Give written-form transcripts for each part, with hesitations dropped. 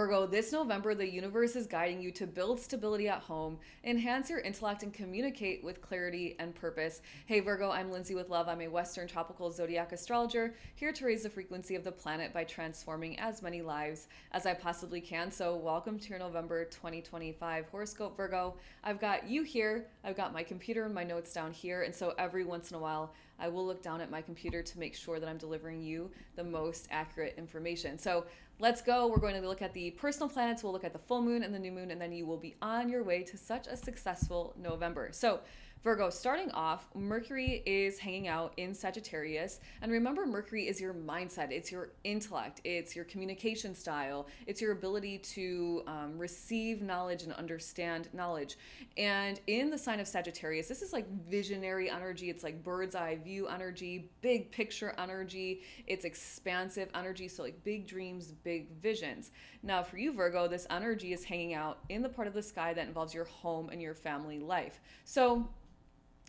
Virgo, this November, the universe is guiding you to build stability at home, enhance your intellect, and communicate with clarity and purpose. Hey, Virgo, I'm Lindsay with Love. I'm a Western tropical zodiac astrologer here to raise the frequency of the planet by transforming as many lives as I possibly can. So, welcome to your November 2025 horoscope, Virgo. I've got you here, I've got my computer and my notes down here, and so every once in a while, I will look down at my computer to make sure that I'm delivering you the most accurate information. So, let's go. We're going to look at the personal planets. We'll look at the full moon and the new moon, and then you will be on your way to such a successful November. So, Virgo, starting off, Mercury is hanging out in Sagittarius. And remember, Mercury is your mindset, it's your intellect, it's your communication style, it's your ability to receive knowledge and understand knowledge. And in the sign of Sagittarius, this is like visionary energy, it's like bird's eye view energy, big picture energy, it's expansive energy, so like big dreams, big visions. Now, for you, Virgo, this energy is hanging out in the part of the sky that involves your home and your family life. So,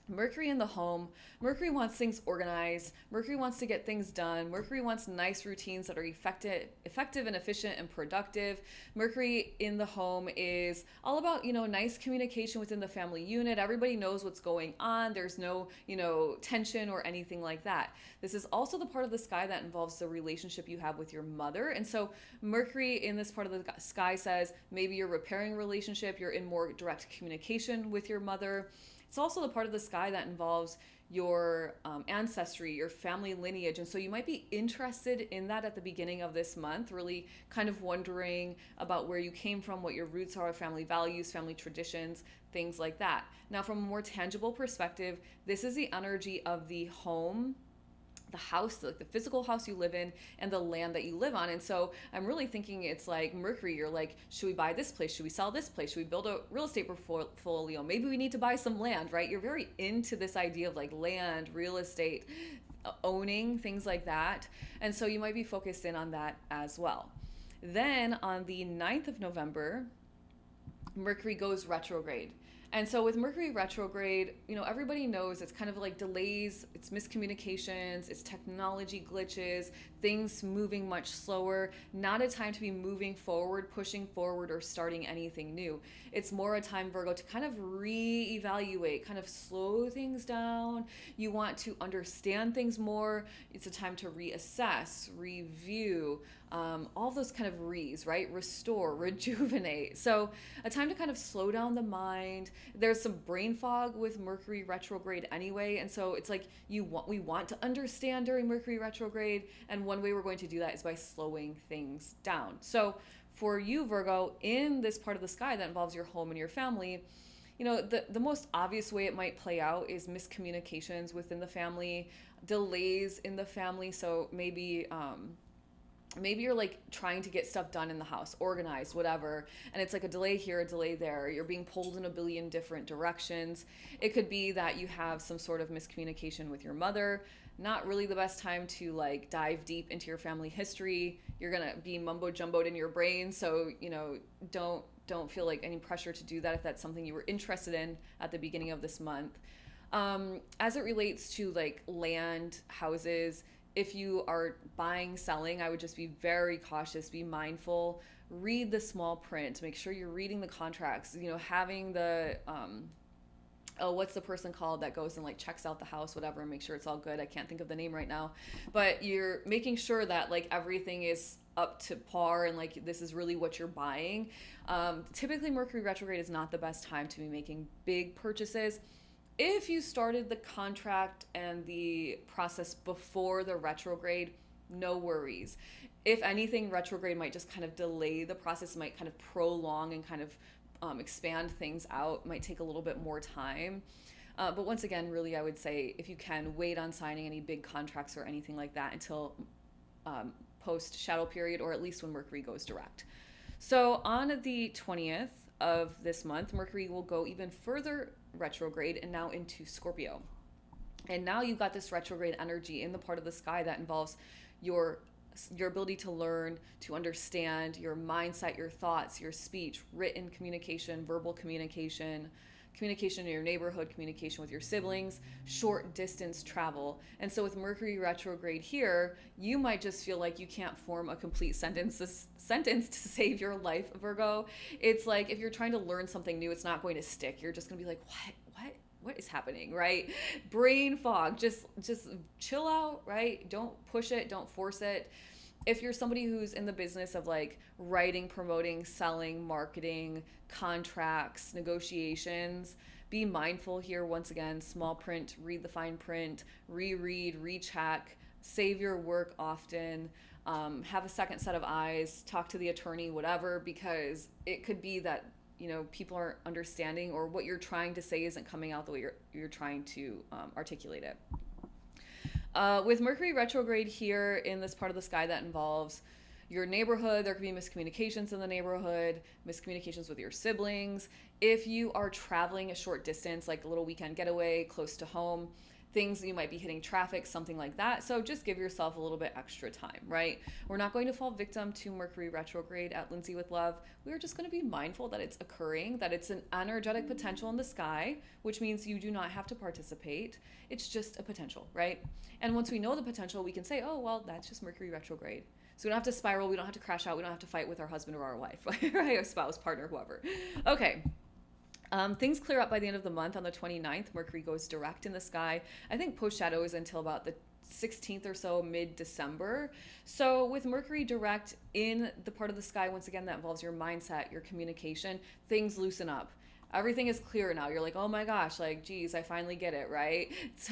Mercury in the home. Mercury wants things organized. Mercury wants to get things done. Mercury wants nice routines that are effective and efficient and productive. Mercury in the home is all about, nice communication within the family unit. Everybody knows what's going on. There's no, tension or anything like that. This is also the part of the sky that involves the relationship you have with your mother. And so Mercury in this part of the sky says maybe you're repairing a relationship, you're in more direct communication with your mother. It's also the part of the sky that involves your ancestry, your family lineage. And so you might be interested in that at the beginning of this month, really kind of wondering about where you came from, what your roots are, family values, family traditions, things like that. Now, from a more tangible perspective, this is the energy of the home, the house, like the physical house you live in, and the land that you live on. And so I'm really thinking it's like Mercury, you're like, should we buy this place? Should we sell this place? Should we build a real estate portfolio? Maybe we need to buy some land, right? You're very into this idea of like land, real estate, owning, things like that. And so you might be focused in on that as well. Then on the 9th of November, Mercury goes retrograde. And so with Mercury retrograde, everybody knows it's kind of like delays, it's miscommunications, it's technology glitches, things moving much slower, not a time to be moving forward, pushing forward, or starting anything new. It's more a time, Virgo, to kind of reevaluate, kind of slow things down. You want to understand things more. It's a time to reassess, review, all those kind of re's, right? Restore, rejuvenate. So a time to kind of slow down the mind. There's some brain fog with Mercury retrograde anyway, and so it's like we want to understand during Mercury retrograde, and one way we're going to do that is by slowing things down. So for you, Virgo, in this part of the sky that involves your home and your family, the most obvious way it might play out is miscommunications within the family, delays in the family. So maybe you're like trying to get stuff done in the house, organized, whatever, and it's like a delay here, a delay there. You're being pulled in a billion different directions. It could be that you have some sort of miscommunication with your mother. Not really the best time to like dive deep into your family history. You're gonna be mumbo jumboed in your brain, so don't feel like any pressure to do that if that's something you were interested in at the beginning of this month. As it relates to like land, houses, if you are buying, selling, I would just be very cautious, be mindful, read the small print, make sure you're reading the contracts, having the, what's the person called that goes and like checks out the house, whatever, and make sure it's all good. I can't think of the name right now, but you're making sure that like everything is up to par and like this is really what you're buying. Typically Mercury retrograde is not the best time to be making big purchases. If you started the contract and the process before the retrograde, no worries. If anything, retrograde might just kind of delay the process, might kind of prolong and kind of expand things out, might take a little bit more time. But once again, really, I would say if you can, wait on signing any big contracts or anything like that until post shadow period, or at least when Mercury goes direct. So on the 20th of this month, Mercury will go even further retrograde and now into Scorpio. And now you've got this retrograde energy in the part of the sky that involves your ability to learn, to understand, your mindset, your thoughts, your speech, written communication, verbal communication, communication in your neighborhood, communication with your siblings, short distance travel. And so with Mercury retrograde here, you might just feel like you can't form a complete sentence to save your life, Virgo. It's like if you're trying to learn something new, it's not going to stick. You're just going to be like, what is happening, right? Brain fog. Just chill out, right? Don't push it, don't force it. If you're somebody who's in the business of like writing, promoting, selling, marketing, contracts, negotiations, be mindful here. Once again, small print, read the fine print, reread, recheck, save your work often, have a second set of eyes, talk to the attorney, whatever, because it could be that people aren't understanding, or what you're trying to say isn't coming out the way you're trying to articulate it. With Mercury retrograde here in this part of the sky that involves your neighborhood, there could be miscommunications in the neighborhood, miscommunications with your siblings. If you are traveling a short distance, like a little weekend getaway close to home, things that you might be hitting traffic, something like that. So just give yourself a little bit extra time, right? We're not going to fall victim to Mercury retrograde at Lindsay with Love. We're just going to be mindful that it's occurring, that it's an energetic potential in the sky, which means you do not have to participate. It's just a potential, right? And once we know the potential, we can say, oh, well, that's just Mercury retrograde. So we don't have to spiral. We don't have to crash out. We don't have to fight with our husband or our wife, right? Our spouse, partner, whoever. Okay. Things clear up by the end of the month on the 29th. Mercury goes direct in the sky. I think post shadow is until about the 16th or so, mid-December. So with Mercury direct in the part of the sky, once again, that involves your mindset, your communication, things loosen up. Everything is clear now. You're like, oh my gosh, like, geez, I finally get it, right?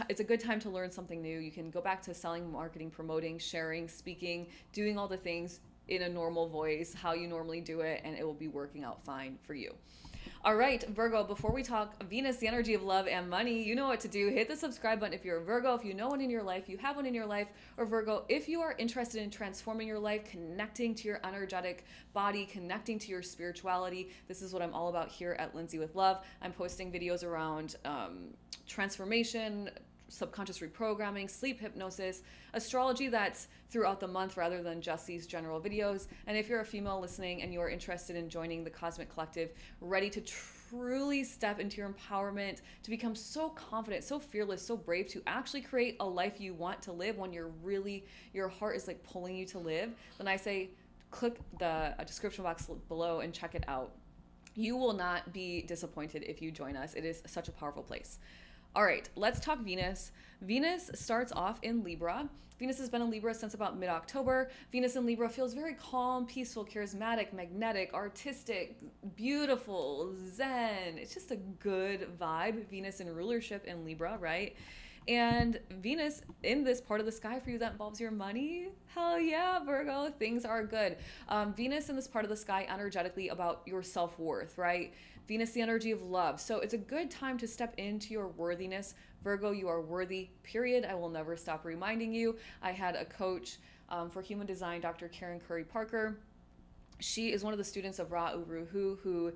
It's a good time to learn something new. You can go back to selling, marketing, promoting, sharing, speaking, doing all the things in a normal voice, how you normally do it, and it will be working out fine for you. All right, Virgo, before we talk Venus, the energy of love and money, you know what to do. Hit the subscribe button if you're a Virgo, if you know one in your life, you have one in your life, or Virgo, if you are interested in transforming your life, connecting to your energetic body, connecting to your spirituality. This is what I'm all about here at Lindsay with Love. I'm posting videos around transformation, subconscious reprogramming, sleep hypnosis, astrology that's throughout the month rather than just these general videos. And if you're a female listening and you are interested in joining the Cosmic Collective, ready to truly step into your empowerment, to become so confident, so fearless, so brave, to actually create a life you want to live when your heart is like pulling you to live, then I say click the description box below and check it out. You will not be disappointed if you join us. It is such a powerful place. All right, let's talk Venus. Venus starts off in Libra. Venus has been in Libra since about mid-October. Venus in Libra feels very calm, peaceful, charismatic, magnetic, artistic, beautiful, zen. It's just a good vibe. Venus in rulership in Libra, right? And Venus in this part of the sky for you that involves your money, hell yeah, Virgo, things are good. Venus in this part of the sky energetically about your self-worth, right? Venus, the energy of love. So it's a good time to step into your worthiness. Virgo, you are worthy, period. I will never stop reminding you. I had a coach for human design, Dr. Karen Curry Parker. She is one of the students of Ra Uru who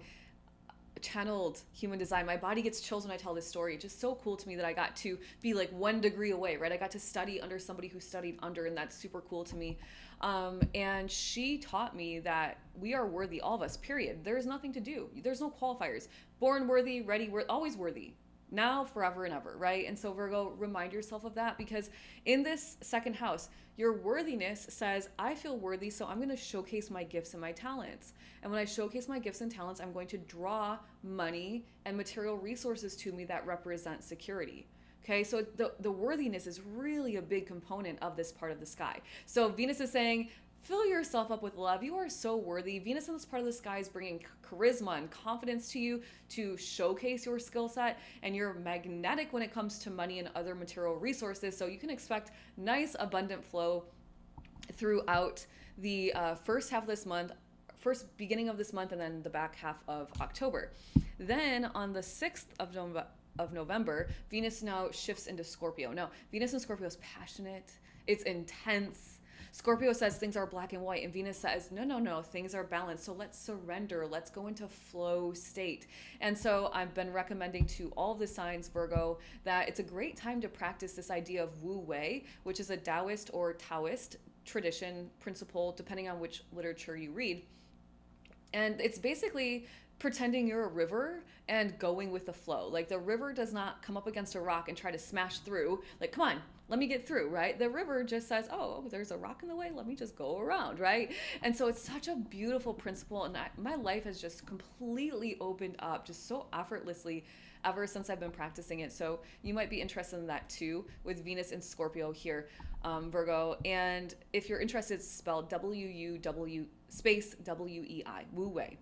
channeled human design. My body gets chills when I tell this story. It's just so cool to me that I got to be like 1 degree away, right? I got to study under somebody who studied under, and that's super cool to me. And she taught me that we are worthy, all of us, period. There is nothing to do. There's no qualifiers. Born worthy, ready, always worthy. Now, forever and ever, right? And so Virgo, remind yourself of that, because in this second house, your worthiness says, I feel worthy, so I'm going to showcase my gifts and my talents. And when I showcase my gifts and talents, I'm going to draw money and material resources to me that represent security. Okay, so the worthiness is really a big component of this part of the sky. So Venus is saying, fill yourself up with love. You are so worthy. Venus in this part of the sky is bringing charisma and confidence to you to showcase your skill set, and you're magnetic when it comes to money and other material resources. So you can expect nice, abundant flow throughout the first half of this month, first beginning of this month, and then the back half of October. Then on the 6th of November, Venus now shifts into Scorpio. Now, Venus in Scorpio is passionate. It's intense. Scorpio says things are black and white, and Venus says, no, things are balanced. So let's surrender. Let's go into flow state. And so I've been recommending to all of the signs, Virgo, that it's a great time to practice this idea of Wu Wei, which is a Taoist or Taoist tradition, principle, depending on which literature you read. And it's basically pretending you're a river and going with the flow. Like the river does not come up against a rock and try to smash through. Like, come on, let me get through, right? The river just says, oh, there's a rock in the way. Let me just go around, right? And so it's such a beautiful principle. And my life has just completely opened up just so effortlessly ever since I've been practicing it. So you might be interested in that too, with Venus in Scorpio here, Virgo. And if you're interested, it's spelled W-U-W space W-E-I, Wu Wei.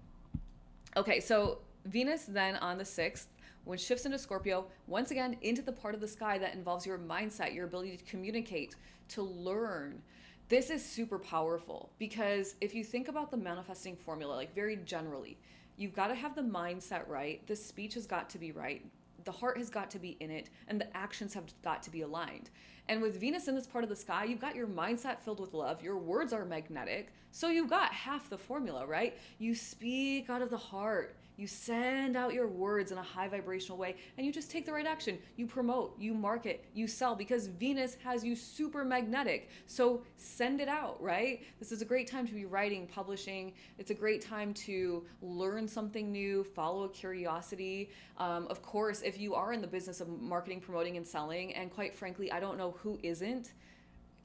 Okay, so Venus then on the 6th, when shifts into Scorpio, once again into the part of the sky that involves your mindset, your ability to communicate, to learn. This is super powerful because if you think about the manifesting formula, like very generally, you've got to have the mindset right, the speech has got to be right, the heart has got to be in it, and the actions have got to be aligned. And with Venus in this part of the sky, you've got your mindset filled with love. Your words are magnetic. So you've got half the formula, right? You speak out of the heart. You send out your words in a high vibrational way, and you just take the right action. You promote, you market, you sell, because Venus has you super magnetic. So send it out, right? This is a great time to be writing, publishing. It's a great time to learn something new, follow a curiosity. Of course, if you are in the business of marketing, promoting, and selling, and quite frankly, I don't know who isn't,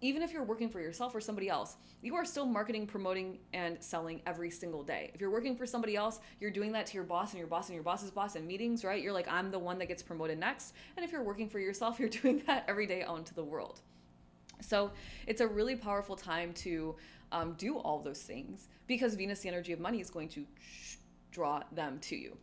even if you're working for yourself or somebody else, you are still marketing, promoting, and selling every single day. If you're working for somebody else, you're doing that to your boss and your boss and your boss's boss in meetings, right? You're like, I'm the one that gets promoted next. And if you're working for yourself, you're doing that every day out into the world. So it's a really powerful time to do all those things because Venus, the energy of money, is going to draw them to you.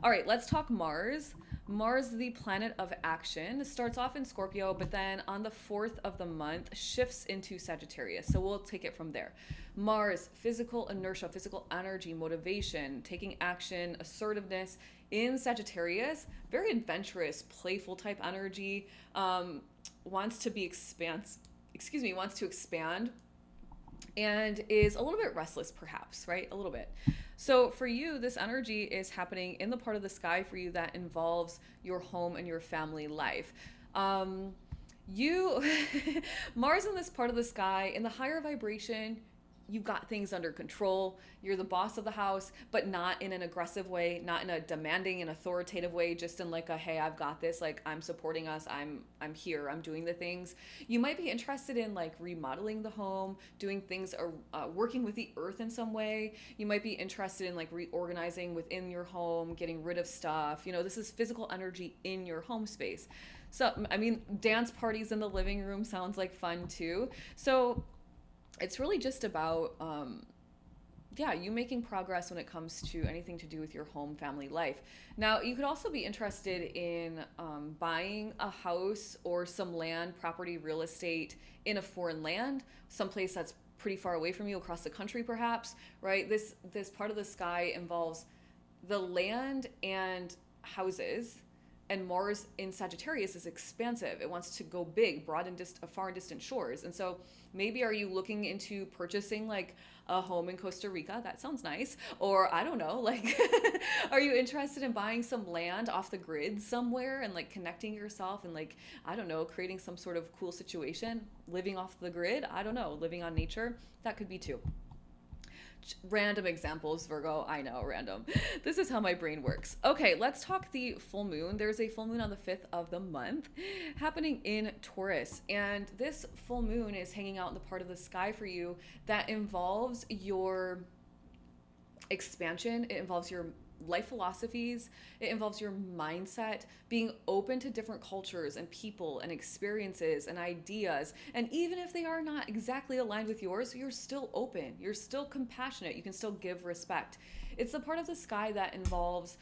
All right, let's talk Mars. Mars, the planet of action, starts off in Scorpio, but then on the 4th of the month shifts into Sagittarius. So we'll take it from there. Mars, physical inertia, physical energy, motivation, taking action, assertiveness in Sagittarius, very adventurous, playful type energy, wants to expand and is a little bit restless perhaps, right? A little bit. So for you, this energy is happening in the part of the sky for you that involves your home and your family life. You, Mars in this part of the sky, in the higher vibration, you've got things under control. You're the boss of the house, but not in an aggressive way, not in a demanding and authoritative way, just in like a, hey, I've got this, like I'm supporting us, I'm here, I'm doing the things. You might be interested in like remodeling the home, doing things, or working with the earth in some way. You might be interested in like reorganizing within your home, getting rid of stuff. This is physical energy in your home space. So, I mean, dance parties in the living room sounds like fun too. So it's really just about, you making progress when it comes to anything to do with your home family life. Now, you could also be interested in buying a house or some land, property, real estate in a foreign land, someplace that's pretty far away from you, across the country perhaps, right? This part of the sky involves the land and houses. And Mars in Sagittarius is expansive. It wants to go big, broad and far and distant shores. And so maybe are you looking into purchasing like a home in Costa Rica? That sounds nice. Or I don't know, like, are you interested in buying some land off the grid somewhere and like connecting yourself and like, I don't know, creating some sort of cool situation, living off the grid? I don't know, living on nature? That could be too. Random examples, Virgo. I know, random. This is how my brain works. Okay, let's talk the full moon. There's a full moon on the 5th of the month happening in Taurus. And this full moon is hanging out in the part of the sky for you that involves your expansion. It involves your life philosophies. It involves your mindset, being open to different cultures and people and experiences and ideas. And even if they are not exactly aligned with yours, you're still open. You're still compassionate. You can still give respect. It's the part of the sky that involves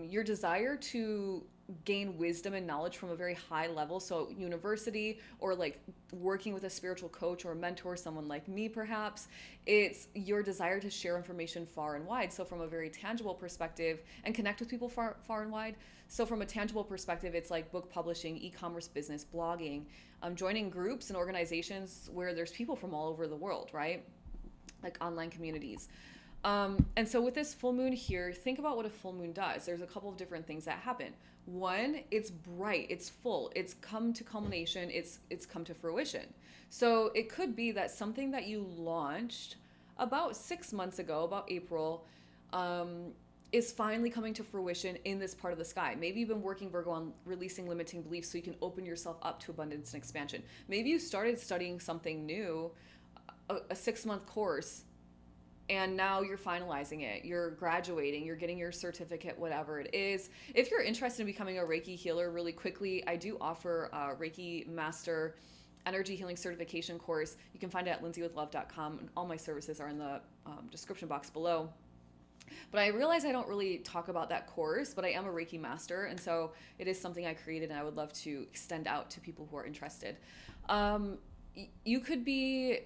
your desire to gain wisdom and knowledge from a very high level. So university or like working with a spiritual coach or a mentor, someone like me perhaps. It's your desire to share information far and wide. So from a very tangible perspective, and connect with people far and wide. So from a tangible perspective, it's like book publishing, e-commerce business, blogging, joining groups and organizations where there's people from all over the world, right? Like online communities. And so with this full moon here, think about what a full moon does. There's a couple of different things that happen. One, it's bright, it's full, it's come to culmination, it's come to fruition. So it could be that something that you launched about 6 months ago, about April, is finally coming to fruition in this part of the sky. Maybe you've been working, Virgo, on releasing limiting beliefs so you can open yourself up to abundance and expansion. Maybe you started studying something new, a 6-month course, and now you're finalizing it, you're graduating, you're getting your certificate, whatever it is. If you're interested in becoming a Reiki healer really quickly, I do offer a Reiki Master Energy Healing Certification course. You can find it at lindsaywithlove.com, and all my services are in the description box below. But I realize I don't really talk about that course, but I am a Reiki master, and so it is something I created, and I would love to extend out to people who are interested. You could be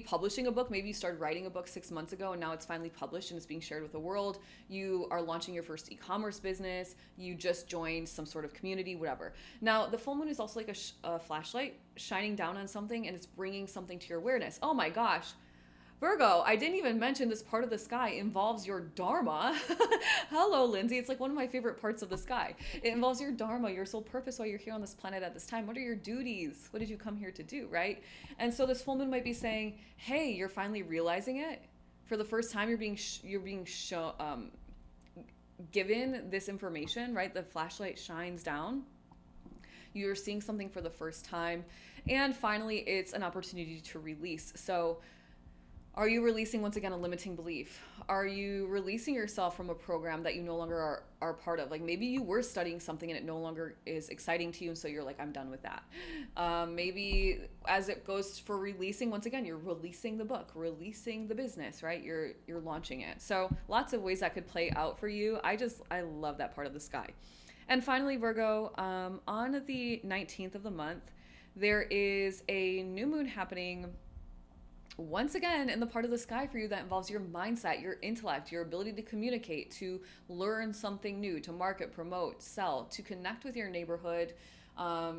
publishing a book. Maybe you started writing a book 6 months ago and now it's finally published and it's being shared with the world. You are launching your first e-commerce business. You just joined some sort of community, whatever. Now, the full moon is also like a flashlight shining down on something, and it's bringing something to your awareness. Oh my gosh. Virgo, I didn't even mention this part of the sky involves your dharma. Hello, Lindsay. It's like one of my favorite parts of the sky. It involves your dharma, your soul purpose, why you're here on this planet at this time. What are your duties? What did you come here to do, right? And so this full moon might be saying, hey, you're finally realizing it. For the first time, you're being given this information, right? The flashlight shines down. You're seeing something for the first time. And finally, it's an opportunity to release. So are you releasing, once again, a limiting belief? Are you releasing yourself from a program that you no longer are part of? Like maybe you were studying something and it no longer is exciting to you, and so you're like, I'm done with that. Maybe as it goes for releasing, once again, you're releasing the book, releasing the business, right? You're launching it. So lots of ways that could play out for you. I love that part of the sky. And finally, Virgo, on the 19th of the month, there is a new moon happening once again in the part of the sky for you that involves your mindset, your intellect, your ability to communicate, to learn something new, to market, promote, sell, to connect with your neighborhood,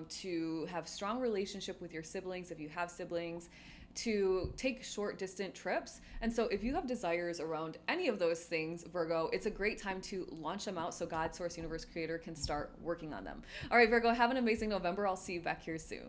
to have strong relationship with your siblings if you have siblings, to take short distant trips. And so if you have desires around any of those things, Virgo, it's a great time to launch them out so God, Source, Universe, Creator can start working on them. All right, Virgo, have an amazing November. I'll see you back here soon.